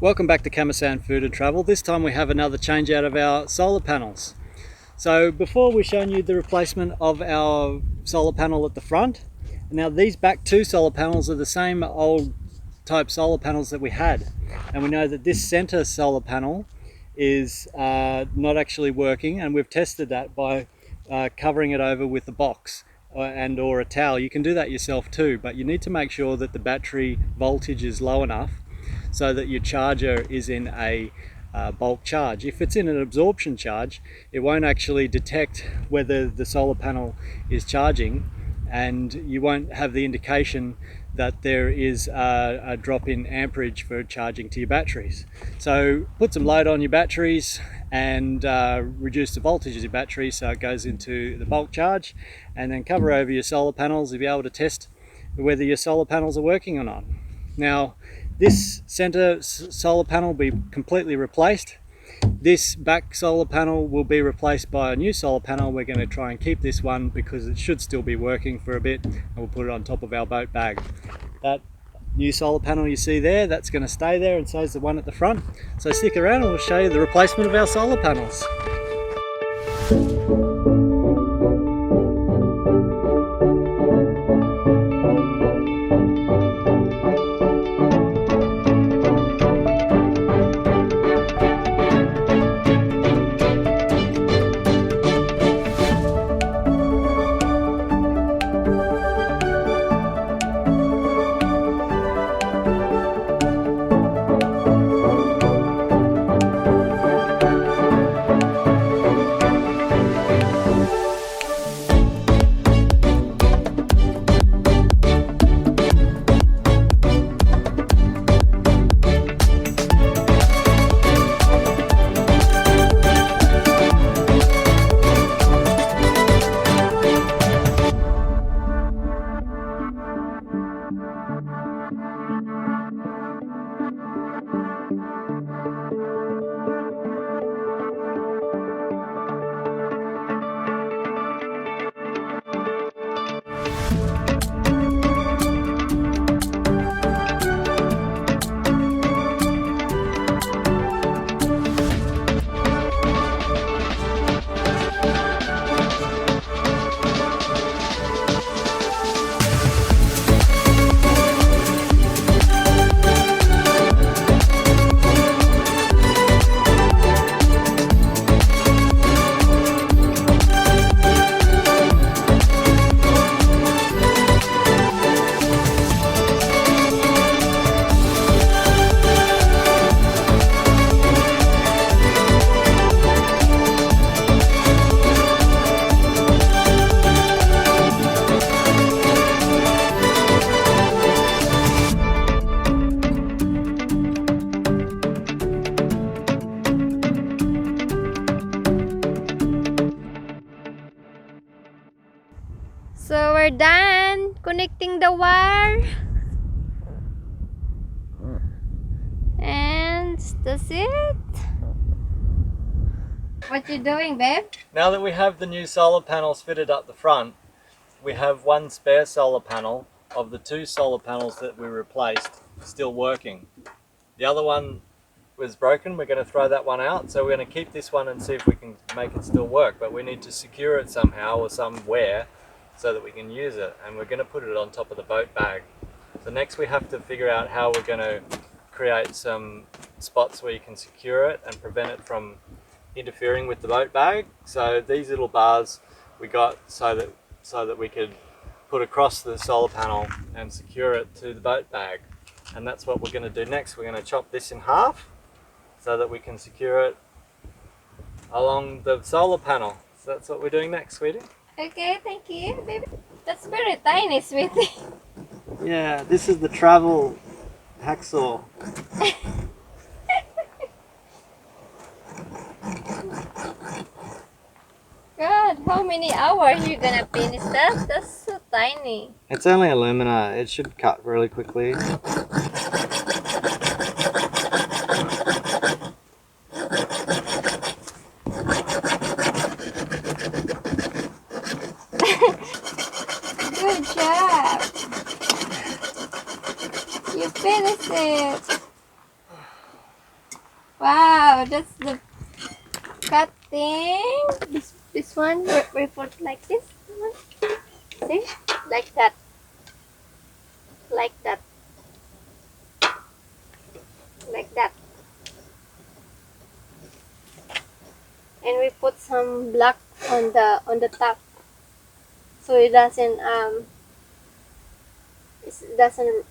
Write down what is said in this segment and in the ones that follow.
Welcome back to Kamasan Food and Travel. This time we have another change out of our solar panels. So before we've shown you the replacement of our solar panel at the front. Now these back two solar panels are the same old type solar panels that we had. And we know that this center solar panel is not actually working, and we've tested that by covering it over with a box or a towel. You can do that yourself too, but you need to make sure that the battery voltage is low enough so that your charger is in a bulk charge. If it's in an absorption charge, it won't actually detect whether the solar panel is charging, and you won't have the indication that there is a drop in amperage for charging to your batteries. So put some load on your batteries and reduce the voltage of your battery so it goes into the bulk charge, and then cover over your solar panels to be able to test whether your solar panels are working or not. Now, this center solar panel will be completely replaced. This back solar panel will be replaced by a new solar panel. We're going to try and keep this one because it should still be working for a bit, and we'll put it on top of our boat bag. That new solar panel you see there, that's going to stay there, and so is the one at the front. So stick around and we'll show you the replacement of our solar panels. So we're done connecting the wire, and that's it. What you doing, babe? Now that we have the new solar panels fitted up the front, we have one spare solar panel of the two solar panels that we replaced still working. The other one was broken. We're going to throw that one out, so we're going to keep this one and see if we can make it still work, but we need to secure it somehow or somewhere so that we can use it, and we're going to put it on top of the boat bag. So next we have to figure out how we're going to create some spots where you can secure it and prevent it from interfering with the boat bag. So these little bars we got so that we could put across the solar panel and secure it to the boat bag, and that's what we're going to do next. We're going to chop this in half so that we can secure it along the solar panel. So that's what we're doing next, sweetie. Okay, thank you, baby. That's very tiny, sweetie. Yeah, this is the travel hacksaw. God, how many hours you gonna finish that? That's so tiny. It's only alumina. It should cut really quickly. Good job. You finished it. that's the cutting. This one we put like this. See, like that, like that, like that. And we put some black on the top, so it doesn't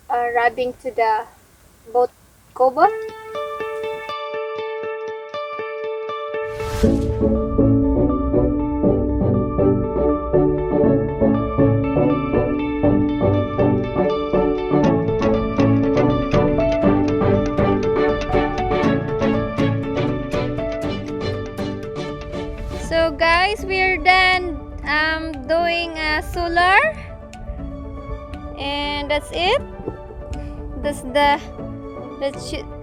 rubbing to the boat cover. So guys, we're done doing solar, and that's it. That's the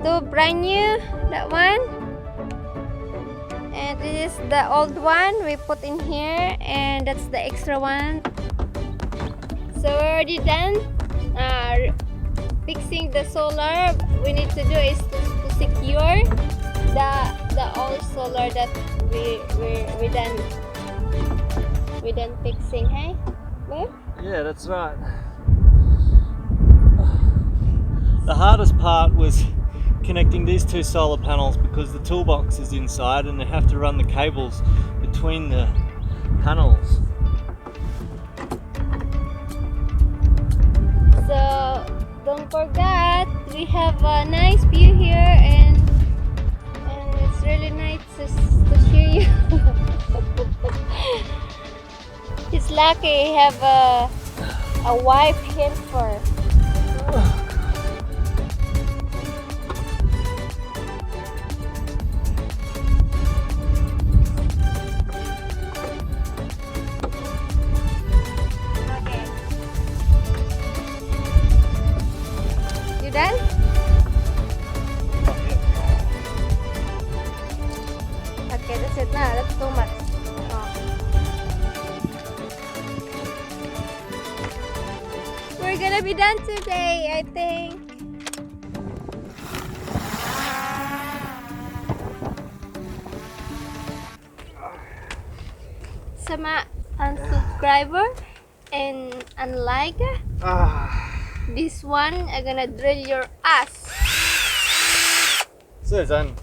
two brand new, that one, and this is the old one we put in here, and that's the extra one. So we're already done fixing the solar. We need to do is to secure the old solar that we done fixing, hey babe? Yeah, that's right. The hardest part was connecting these two solar panels because the toolbox is inside and they have to run the cables between the panels. So don't forget, we have a nice view here, and it's really nice to show you. He's lucky he have a wife helper. Okay. You done? Okay, that's it now. That's too much. Oh. We're gonna be done today, I think. Sama unsubscriber and unlike. This one I'm gonna drill your ass. Susan.